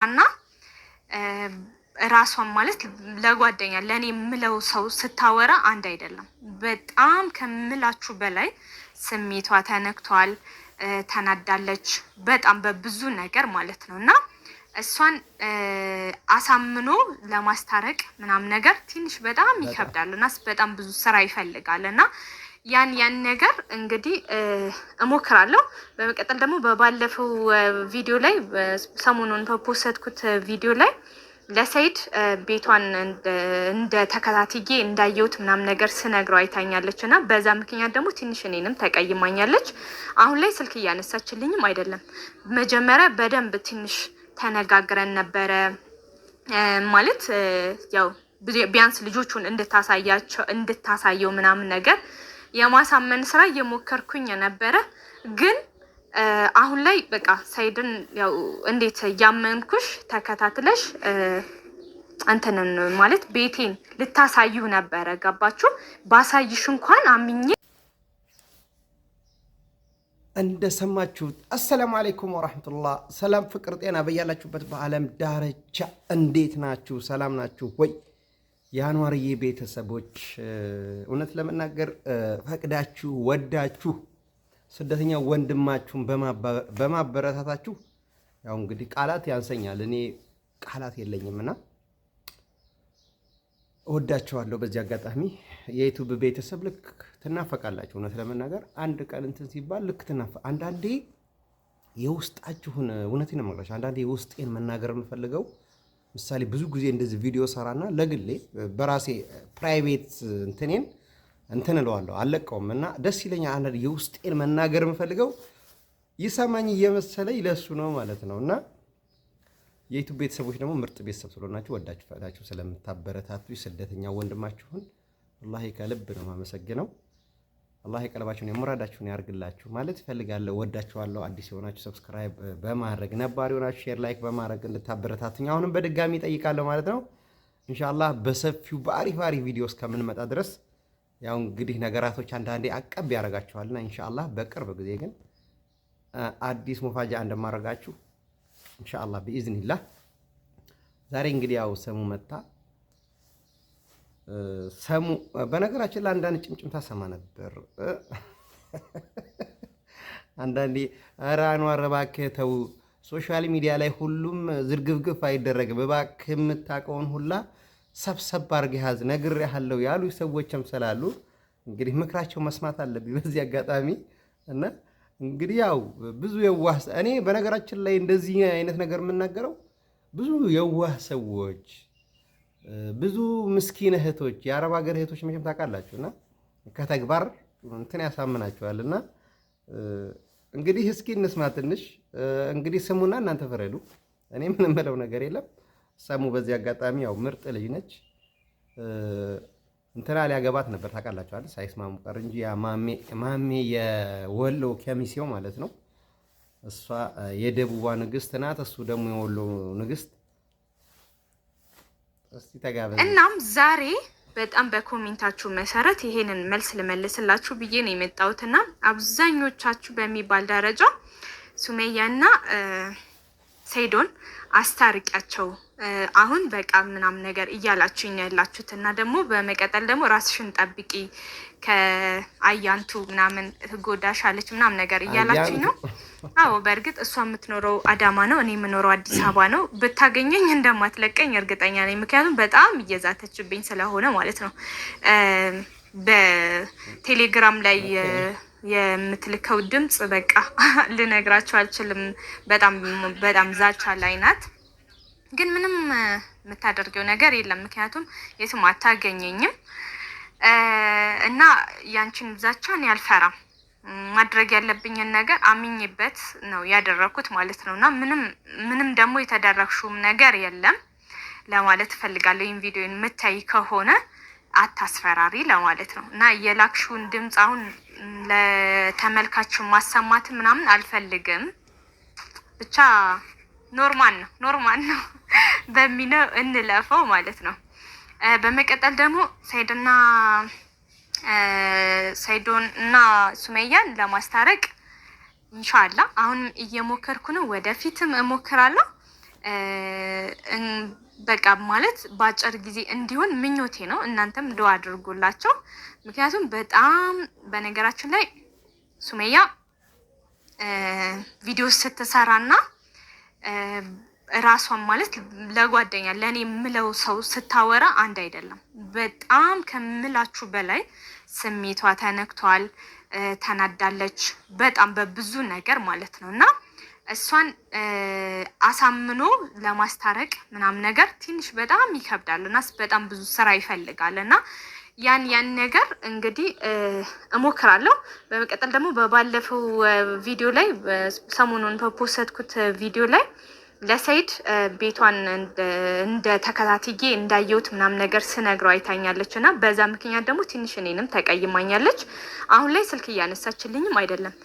እና ራሷን ማለት ለጓደኛ ለኔ የምለው ሰው ስታወራ አንድ አይደለም። በጣም ከምላችሁ በላይ ስሜቷ ተነክቷል፣ ተናዳለች በጣም በብዙ ነገር ማለት ነው። እና እሷን አሳምኖ ለማስታረቅ ምናምን ነገር ትንሽ በጣም ይከብዳል እና በጣም ብዙ ስራ ይፈልጋል እና ያን ነገር እንግዲህ እሞክራለሁ። በመቀጠል ደግሞ በባለፈው ቪዲዮ ላይ ሰሞኑን በፖስትኩት ቪዲዮ ላይ ለሰይድ ቤቷን እንደ ተከታትዬ እንዳየሁት ምናምን ነገር ስነግረው አይታኛለች እና በዛ ምክንያት ደግሞ ትንሽ እኔንም ተቀይማኛለች። አሁን ላይ ስልክ እያነሳችልኝም አይደለም። መጀመሪያ በደንብ ትንሽ ተነጋግረን ነበረ ማለት ያው ቢያንስ ልጆቹን እንድታሳየው ምናምን ነገር የማሳመን ስራ እየሞከርኩኝ ነበረ። ግን አሁን ላይ በቃ ሰይድን ያው እንዴት እያመንኩሽ ተከታትለሽ አንተንን ማለት ቤቴን ልታሳዩ ነበረ። ገባችሁ? ባሳይሽ እንኳን አምኜ እንደሰማችሁት። አሰላሙ አለይኩም ወራህመቱላህ። ሰላም ፍቅር ጤና በያላችሁበት በአለም ዳርቻ እንዴት ናችሁ? ሰላም ናችሁ ወይ? የአንዋርዬ ቤተሰቦች እውነት ለመናገር ፈቅዳችሁ ወዳችሁ ስደተኛ ወንድማችሁን በማበረታታችሁ ያው እንግዲህ ቃላት ያንሰኛል። እኔ ቃላት የለኝምና እወዳችኋለሁ። በዚህ አጋጣሚ የዩቲዩብ ቤተሰብ ልክ ትናፈቃላችሁ። እውነት ለመናገር አንድ ቀን እንትን ሲባል ልክ አንዳንዴ የውስጣችሁን እውነቴን ነው የምነግራችሁ። አንዳንዴ የውስጤን መናገር የምፈልገው ምሳሌ ብዙ ጊዜ እንደዚህ ቪዲዮ ሰራና ለግሌ በራሴ ፕራይቬት እንትን እለዋለሁ አለቀውም እና ደስ ይለኛል። አንዳንዴ የውስጤን መናገር የምፈልገው ይሰማኝ እየመሰለኝ ለሱ ነው ማለት ነው። እና የዩቲዩብ ቤተሰቦች ደግሞ ምርጥ ቤተሰብ ስለሆናችሁ ወዳችሁ ፈታችሁ ስለምታበረታቱ ስደተኛ ወንድማችሁን ወላሂ ከልብ ነው የማመሰግነው። አላህ የቀልባችሁን የሙራዳችሁን ያርግላችሁ ማለት እፈልጋለሁ። ወዳችኋለሁ። አዲስ የሆናችሁ ሰብስክራይብ በማድረግ ነባር የሆናችሁ ሼር ላይክ በማድረግ እንድታበረታቱኝ አሁንም በድጋሚ ጠይቃለሁ ማለት ነው። ኢንሻአላህ በሰፊው በአሪፍ ቪዲዮ እስከምንመጣ ድረስ ያው እንግዲህ ነገራቶች አንዳንዴ አቀብ ያደርጋችኋልና ኢንሻአላህ በቅርብ ጊዜ ግን አዲስ ሙፋጃ እንደማደርጋችሁ ኢንሻአላህ በኢዝኒላህ። ዛሬ እንግዲህ ያው ሰሙ መጣ። ሰሙ በነገራችን ላይ አንዳንድ ጭምጭምታ ሰማ ነበር። አንዳንዴ ኧረ አንዋር እባክህ ተው፣ ሶሻል ሚዲያ ላይ ሁሉም ዝርግፍግፍ አይደረግም፣ እባክህ የምታውቀውን ሁላ ሰብሰብ አድርገህ ያዝ ነግሬሃለሁ ያሉ ሰዎችም ስላሉ እንግዲህ ምክራቸው መስማት አለብኝ በዚህ አጋጣሚ። እና እንግዲህ ያው ብዙ የዋህ እኔ በነገራችን ላይ እንደዚህ አይነት ነገር የምናገረው ብዙ የዋህ ሰዎች ብዙ ምስኪን እህቶች የአረብ ሀገር እህቶች መቼም ታውቃላችሁና ከተግባር እንትን ያሳምናችኋልና እንግዲህ እስኪ እንስማ ትንሽ። እንግዲህ ስሙና እናንተ ፍረዱ። እኔ ምንም የምለው ነገር የለም። ሰሙ በዚህ አጋጣሚ ያው ምርጥ ልጅ ነች። እንትና ሊያገባት ነበር ታውቃላችሁ አይደል? ሳይስማሙ ቀር እንጂ ያ ማሜ የወሎ ከሚሴው ማለት ነው። እሷ የደቡባ ንግስት ናት፣ እሱ ደግሞ የወሎ ንግስት። እናም ዛሬ በጣም በኮሜንታችሁ መሰረት ይሄንን መልስ ልመልስላችሁ ብዬ ነው የመጣሁትና አብዛኞቻችሁ በሚባል ደረጃ ሱመያና ሰይዶን አስታርቂያቸው አሁን በቃ ምናምን ነገር እያላችሁኝ ያላችሁት እና ደግሞ በመቀጠል ደግሞ ራስሽን ጠብቂ ከአያንቱ ምናምን ትጎዳሻለች ምናምን ነገር እያላችሁኝ ነው። አዎ በእርግጥ እሷ የምትኖረው አዳማ ነው፣ እኔ የምኖረው አዲስ አበባ ነው። ብታገኘኝ እንደማትለቀኝ እርግጠኛ ነኝ። ምክንያቱም በጣም እየዛተችብኝ ስለሆነ ማለት ነው። በቴሌግራም ላይ የምትልከው ድምጽ በቃ ልነግራችሁ አልችልም። በጣም ዛቻ ላይ ናት። ግን ምንም የምታደርገው ነገር የለም። ምክንያቱም የትም አታገኘኝም እና ያንቺን ዛቻ እኔ አልፈራም። ማድረግ ያለብኝን ነገር አምኜበት ነው ያደረኩት ማለት ነው። እና ምንም ደግሞ የተደረግሽውም ነገር የለም ለማለት እፈልጋለሁ። ይህን ቪዲዮ የምታይ ከሆነ አታስፈራሪ ለማለት ነው። እና የላክሽውን ድምፅ አሁን ለተመልካቹ ማሰማት ምናምን አልፈልግም። ብቻ ኖርማል ነው በሚለው እንለፈው ማለት ነው። በመቀጠል ደግሞ ሰይዶን እና ሱመያን ለማስታረቅ ኢንሻአላህ አሁን እየሞከርኩ ነው፣ ወደፊትም እሞክራለሁ። በቃ ማለት በአጭር ጊዜ እንዲሆን ምኞቴ ነው። እናንተም ዱአ አድርጉላቸው። ምክንያቱም በጣም በነገራችን ላይ ሱመያ ቪዲዮ ስትሰራና ራሷን ማለት ለጓደኛ ለእኔ የምለው ሰው ስታወራ አንድ አይደለም። በጣም ከምላችሁ በላይ ስሜቷ ተነክቷል፣ ተናዳለች በጣም በብዙ ነገር ማለት ነው። እና እሷን አሳምኖ ለማስታረቅ ምናምን ነገር ትንሽ በጣም ይከብዳል እና በጣም ብዙ ስራ ይፈልጋል እና ያን ነገር እንግዲህ እሞክራለሁ። በመቀጠል ደግሞ በባለፈው ቪዲዮ ላይ ሰሞኑን በፖስትኩት ቪዲዮ ላይ ለሰይድ ቤቷን እንደ ተከታትዬ እንዳየሁት ምናምን ነገር ስነግረው አይታኛለች እና በዛ ምክንያት ደግሞ ትንሽ እኔንም ተቀይማኛለች። አሁን ላይ ስልክ እያነሳችልኝም አይደለም።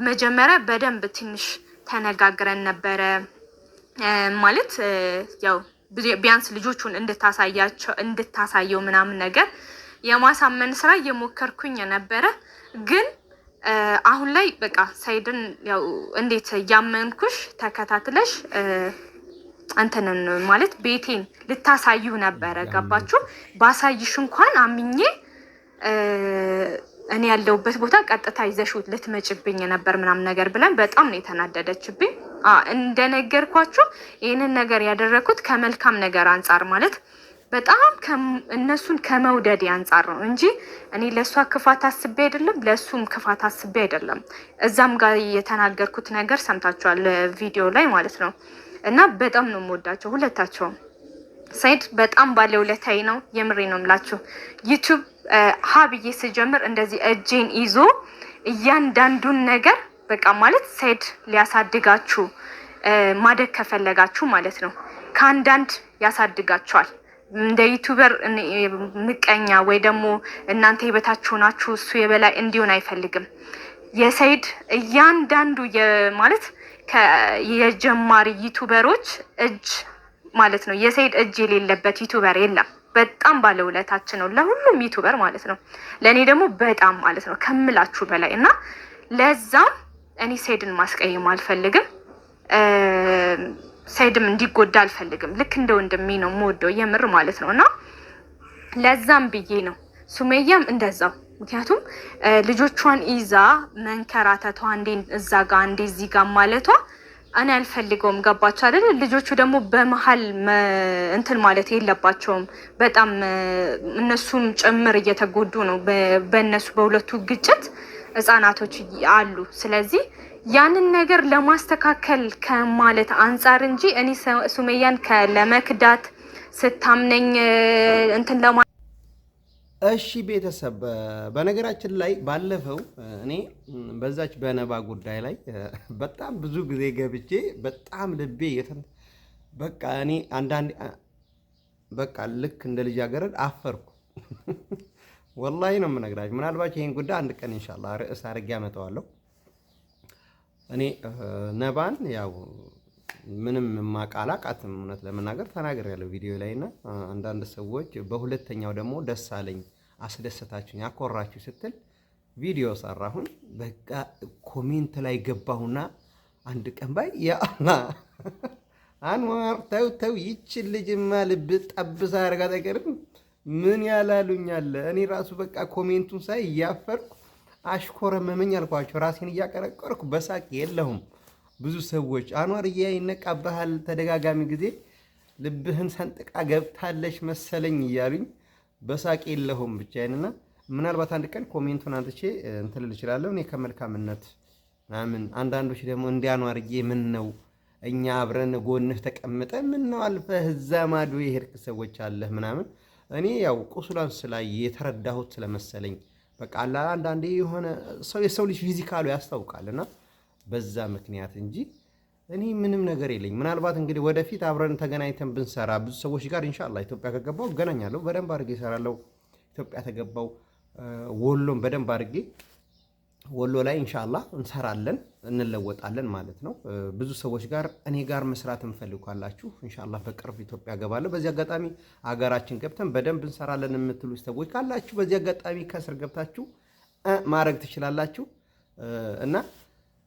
መጀመሪያ በደንብ ትንሽ ተነጋግረን ነበረ ማለት ያው ቢያንስ ልጆቹን እንድታሳየው ምናምን ነገር የማሳመን ስራ እየሞከርኩኝ ነበረ። ግን አሁን ላይ በቃ ሰይድን ያው እንዴት እያመንኩሽ ተከታትለሽ እንትንን ማለት ቤቴን ልታሳዩ ነበረ። ገባችሁ? ባሳይሽ እንኳን አምኜ እኔ ያለሁበት ቦታ ቀጥታ ይዘሽው ልትመጭብኝ ነበር ምናምን ነገር ብለን በጣም ነው የተናደደችብኝ። እንደነገርኳችሁ ይህንን ነገር ያደረኩት ከመልካም ነገር አንጻር ማለት በጣም እነሱን ከመውደድ አንጻር ነው እንጂ እኔ ለእሷ ክፋት አስቤ አይደለም፣ ለእሱም ክፋት አስቤ አይደለም። እዛም ጋር የተናገርኩት ነገር ሰምታችኋል ቪዲዮ ላይ ማለት ነው። እና በጣም ነው የምወዳቸው ሁለታቸውም። ሰይድ በጣም ባለውለታዬ ነው፣ የምሬ ነው የምላችሁ። ዩቱብ ሀብዬ ስጀምር እንደዚህ እጄን ይዞ እያንዳንዱን ነገር በቃ ማለት ሰይድ ሊያሳድጋችሁ ማደግ ከፈለጋችሁ ማለት ነው ከአንዳንድ ያሳድጋችኋል። እንደ ዩቱበር ምቀኛ ወይ ደግሞ እናንተ የበታችሁ ናችሁ እሱ የበላይ እንዲሆን አይፈልግም። የሰይድ እያንዳንዱ ማለት የጀማሪ ዩቱበሮች እጅ ማለት ነው የሰይድ እጅ የሌለበት ዩቱበር የለም። በጣም ባለውለታችን ነው ለሁሉም ዩቱበር ማለት ነው። ለእኔ ደግሞ በጣም ማለት ነው ከምላችሁ በላይ እና ለዛም እኔ ሰይድን ማስቀየም አልፈልግም። ሰይድም እንዲጎዳ አልፈልግም። ልክ እንደ ወንድሜ ነው የምወደው የምር ማለት ነው። እና ለዛም ብዬ ነው ሱመያም እንደዛው። ምክንያቱም ልጆቿን ይዛ መንከራተቷ እንዴ እዛ ጋ እንዴ እዚህ ጋ ማለቷ እኔ አልፈልገውም። ገባችሁ አይደል? ልጆቹ ደግሞ በመሀል እንትን ማለት የለባቸውም። በጣም እነሱም ጭምር እየተጎዱ ነው በእነሱ በሁለቱ ግጭት ህጻናቶች አሉ። ስለዚህ ያንን ነገር ለማስተካከል ከማለት አንጻር እንጂ እኔ ሱመያን ለመክዳት ስታምነኝ እንትን ለማ እሺ ቤተሰብ፣ በነገራችን ላይ ባለፈው እኔ በዛች በነባ ጉዳይ ላይ በጣም ብዙ ጊዜ ገብቼ በጣም ልቤ በቃ እኔ አንዳንዴ በቃ ልክ እንደ ልጃገረድ አፈርኩ። ወላሂ ነው የምነግራችሁ። ምናልባት ይሄን ጉዳይ አንድ ቀን ኢንሻአላህ ርዕስ አድርጌ አመጣዋለሁ። እኔ ነባን ያው ምንም ማቃላቃትም እውነት ለመናገር ተናግሬያለሁ ቪዲዮ ላይ እና አንዳንድ ሰዎች በሁለተኛው ደግሞ ደስ አለኝ፣ አስደሰታችሁኝ፣ አኮራችሁ ስትል ቪዲዮ ሰራሁን። በቃ ኮሜንት ላይ ገባሁና አንድ ቀን ባይ ያ አላህ አንዋር ተው ይቺን ልጅማ ልብ ጠብሳ አርጋ ተቀርም ምን ያላሉኛል። እኔ ራሱ በቃ ኮሜንቱን ሳይ እያፈርኩ አሽኮረመመኝ አልኳቸው። ራሴን እያቀረቀርኩ በሳቅ የለሁም። ብዙ ሰዎች አንዋርዬ ይነቃብሃል፣ ተደጋጋሚ ጊዜ ልብህን ሰንጥቃ ገብታለች መሰለኝ እያሉኝ በሳቅ የለሁም ብቻዬንና ምናልባት አንድ ቀን ኮሜንቱን አንጥቼ እንትን ልል እችላለሁ። እኔ ከመልካምነት ምናምን አንዳንዶች ደግሞ እንደ አንዋርዬ ምን ነው እኛ አብረን ጎንህ ተቀምጠ ምን ነው አልፈህ እዛ ማዶ የሄድክ ሰዎች አለህ ምናምን። እኔ ያው ቁስሏን ስላይ የተረዳሁት ስለመሰለኝ በቃ አንዳንዴ የሆነ የሰው ልጅ ፊዚካሉ ያስታውቃልና በዛ ምክንያት እንጂ እኔ ምንም ነገር የለኝ። ምናልባት እንግዲህ ወደፊት አብረን ተገናኝተን ብንሰራ ብዙ ሰዎች ጋር ኢንሻአላህ ኢትዮጵያ ከገባው እገናኛለሁ፣ በደንብ አድርጌ እሰራለሁ። ኢትዮጵያ ተገባው ወሎም በደንብ አድርጌ ወሎ ላይ ኢንሻአላህ እንሰራለን፣ እንለወጣለን ማለት ነው። ብዙ ሰዎች ጋር እኔ ጋር መስራት እንፈልጋላችሁ ኢንሻአላህ በቅርብ ኢትዮጵያ ገባለሁ። በዚህ አጋጣሚ አገራችን ገብተን በደንብ እንሰራለን የምትሉ ሰዎች ካላችሁ በዚህ አጋጣሚ ከስር ገብታችሁ ማድረግ ትችላላችሁ እና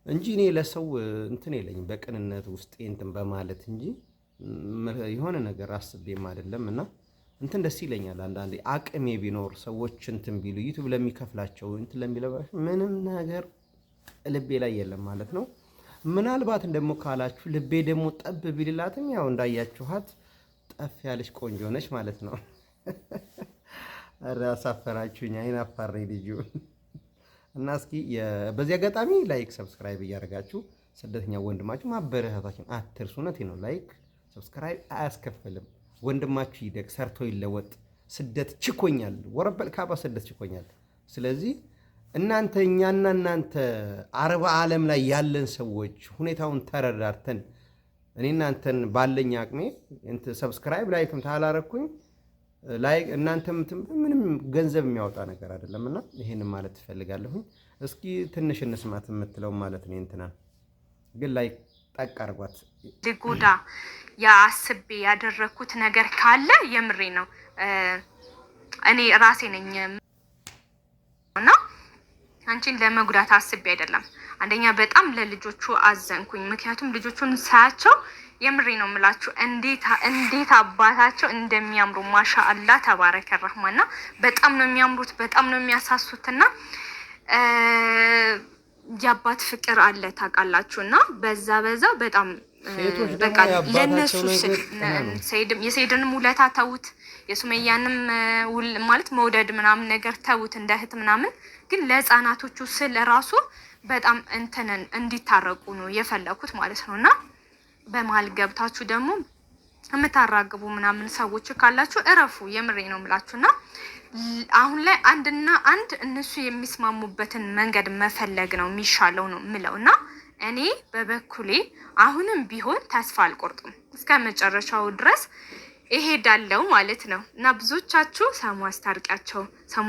እንጂ እኔ ለሰው እንትን የለኝም በቅንነት ውስጥ እንትን በማለት እንጂ የሆነ ነገር አስቤም አይደለም እና እንትን ደስ ይለኛል አንዳንዴ አቅሜ ቢኖር ሰዎች እንትን ቢሉ ዩቲዩብ ለሚከፍላቸው እንትን ለሚለባቸው ምንም ነገር ልቤ ላይ የለም ማለት ነው። ምናልባት ደግሞ ካላችሁ ልቤ ደግሞ ጠብ ቢልላትም ያው እንዳያችኋት ጠፍ ያለች ቆንጆ ነች ማለት ነው። ኧረ አሳፈራችሁኝ፣ አይናፋር ነኝ ልጁ። እና እስኪ በዚህ አጋጣሚ ላይክ ሰብስክራይብ እያደረጋችሁ ስደተኛው ወንድማችሁ ማበረታታችሁ አትርሱ። እውነቴን ነው። ላይክ ሰብስክራይብ አያስከፍልም። ወንድማችሁ ይደግ፣ ሰርቶ ይለወጥ። ስደት ችኮኛል፣ ወረበል ካባ ስደት ችኮኛል። ስለዚህ እናንተ እኛና እናንተ አረብ ዓለም ላይ ያለን ሰዎች ሁኔታውን ተረዳርተን እኔ እናንተን ባለኝ አቅሜ ሰብስክራይብ ላይክም ታላረኩኝ ላይክ እናንተም ምንም ገንዘብ የሚያወጣ ነገር አይደለምና ይሄን ማለት ትፈልጋለሁኝ። እስኪ ትንሽ እንስማት የምትለው ማለት ነው። እንትና ግን ላይክ ጠቅ አርጓት ልጎዳ ያስቤ ያደረኩት ነገር ካለ የምሬ ነው። እኔ ራሴ ነኝ እና አንቺን ለመጉዳት አስቤ አይደለም። አንደኛ በጣም ለልጆቹ አዘንኩኝ። ምክንያቱም ልጆቹን ሳያቸው የምሬ ነው የምላችሁ እንዴት አባታቸው እንደሚያምሩ ማሻአላህ ተባረከ ረህማና በጣም ነው የሚያምሩት፣ በጣም ነው የሚያሳሱትና የአባት ፍቅር አለ ታውቃላችሁ። እና በዛ በጣም በቃ ለነሱ የሰይድንም ውለታ ተውት፣ የሱመያንም ማለት መውደድ ምናምን ነገር ተውት፣ እንደ እህት ምናምን። ግን ለህፃናቶቹ ስለ ራሱ በጣም እንትንን እንዲታረቁ ነው የፈለኩት ማለት ነው። እና በመሀል ገብታችሁ ደግሞ የምታራግቡ ምናምን ሰዎች ካላችሁ እረፉ። የምሬ ነው የምላችሁና አሁን ላይ አንድ እነሱ የሚስማሙበትን መንገድ መፈለግ ነው የሚሻለው ነው የምለው። እና እኔ በበኩሌ አሁንም ቢሆን ተስፋ አልቆርጥም፣ እስከ መጨረሻው ድረስ እሄዳለሁ ማለት ነው። እና ብዙዎቻችሁ ሰሙ አስታርቂያቸው፣ ሰሙ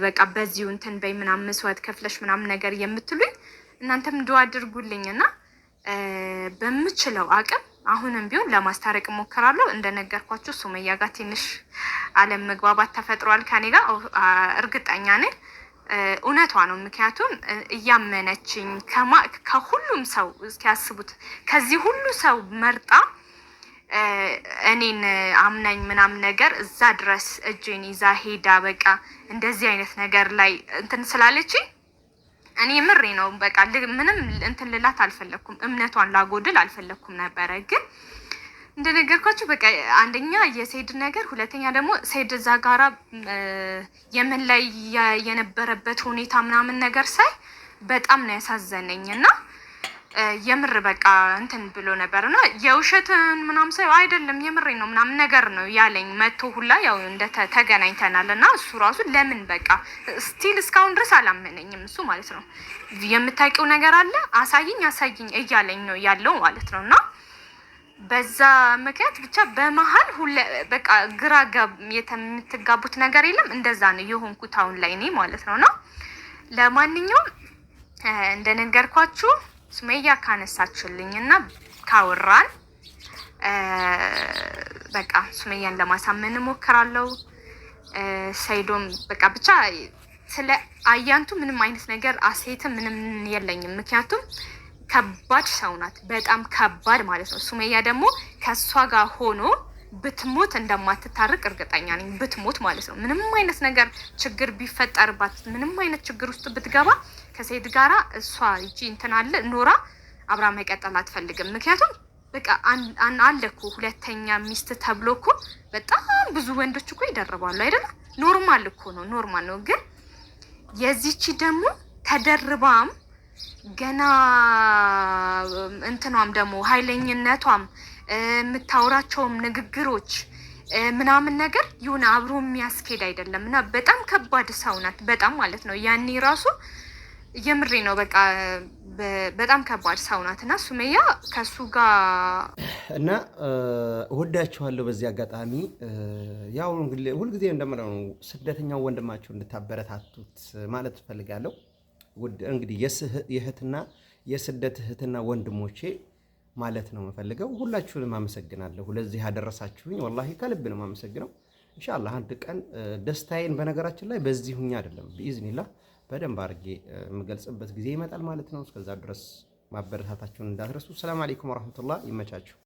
በቃ በዚሁ እንትን በይ ምናምን መስዋዕት ከፍለሽ ምናምን ነገር የምትሉኝ እናንተም ዱአ አድርጉልኝና በምችለው አቅም አሁንም ቢሆን ለማስታረቅ እሞክራለሁ። እንደነገርኳችሁ ሱመያ ጋር ትንሽ አለመግባባት ተፈጥሯል ከኔ ጋር እርግጠኛ ነኝ። እውነቷ ነው። ምክንያቱም እያመነችኝ ከሁሉም ሰው እስኪያስቡት ከዚህ ሁሉ ሰው መርጣ እኔን አምናኝ ምናምን ነገር እዛ ድረስ እጄን ይዛ ሄዳ በቃ እንደዚህ አይነት ነገር ላይ እንትን ስላለችኝ እኔ ምሬ ነው በቃ ምንም እንትን ልላት አልፈለኩም፣ እምነቷን ላጎድል አልፈለኩም ነበረ። ግን እንደነገርኳችሁ በቃ አንደኛ የሰይድ ነገር፣ ሁለተኛ ደግሞ ሰይድ እዛ ጋራ የምን ላይ የነበረበት ሁኔታ ምናምን ነገር ሳይ በጣም ነው ያሳዘነኝ። እና የምር በቃ እንትን ብሎ ነበር እና የውሸትን ምናምን ሳይ አይደለም የምሬ ነው ምናምን ነገር ነው ያለኝ። መቶ ሁላ ያው ተገናኝተናል እና እሱ ራሱ ለምን በቃ ስቲል እስካሁን ድረስ አላመነኝም እሱ ማለት ነው። የምታውቂው ነገር አለ አሳይኝ እያለኝ ነው ያለው ማለት ነው። እና በዛ ምክንያት ብቻ በመሀል በቃ ግራ የምትጋቡት ነገር የለም። እንደዛ ነው የሆንኩት አሁን ላይ እኔ ማለት ነው። እና ለማንኛውም እንደነገርኳችሁ ሱመያ ካነሳችልኝ እና ካወራን በቃ ሱመያን ለማሳመን እሞክራለሁ። ሰይዶም በቃ ብቻ ስለ አያንቱ ምንም አይነት ነገር አሴትም ምንም የለኝም። ምክንያቱም ከባድ ሰው ናት፣ በጣም ከባድ ማለት ነው። ሱመያ ደግሞ ከእሷ ጋር ሆኖ ብትሞት እንደማትታረቅ እርግጠኛ ነኝ። ብትሞት ማለት ነው። ምንም አይነት ነገር ችግር ቢፈጠርባት፣ ምንም አይነት ችግር ውስጥ ብትገባ ከሰይድ ጋራ እሷ እጂ እንትን አለ ኖራ አብራ መቀጠል አትፈልግም። ምክንያቱም በቃ አለ እኮ ሁለተኛ ሚስት ተብሎ እኮ በጣም ብዙ ወንዶች እኮ ይደርባሉ አይደል? ኖርማል እኮ ነው፣ ኖርማል ነው። ግን የዚቺ ደግሞ ተደርባም ገና እንትኗም ደግሞ ኃይለኝነቷም የምታወራቸውም ንግግሮች ምናምን ነገር ይሁን አብሮ የሚያስኬድ አይደለም። እና በጣም ከባድ ሰው ናት፣ በጣም ማለት ነው። ያኔ ራሱ የምሬ ነው በቃ በጣም ከባድ ሰው ናት። እና ሱመያ ከሱ ጋር እና እወዳችኋለሁ። በዚህ አጋጣሚ ያው እንግዲህ ሁልጊዜ እንደምለው ስደተኛው ወንድማችሁ እንድታበረታቱት ማለት እፈልጋለሁ። እንግዲህ የእህትና የስደት እህትና ወንድሞቼ ማለት ነው የምፈልገው። ሁላችሁንም አመሰግናለሁ ለዚህ ያደረሳችሁኝ፣ ወላሂ ከልብ ነው የማመሰግነው። ኢንሻአላህ አንድ ቀን ደስታዬን በነገራችን ላይ በዚህ ሁኛ አይደለም ቢኢዝኒላህ በደንብ አድርጌ የምገልጽበት ጊዜ ይመጣል ማለት ነው። እስከዛ ድረስ ማበረታታችሁን እንዳትረሱ። ሰላም አለይኩም ወራህመቱላህ። ይመቻችሁ።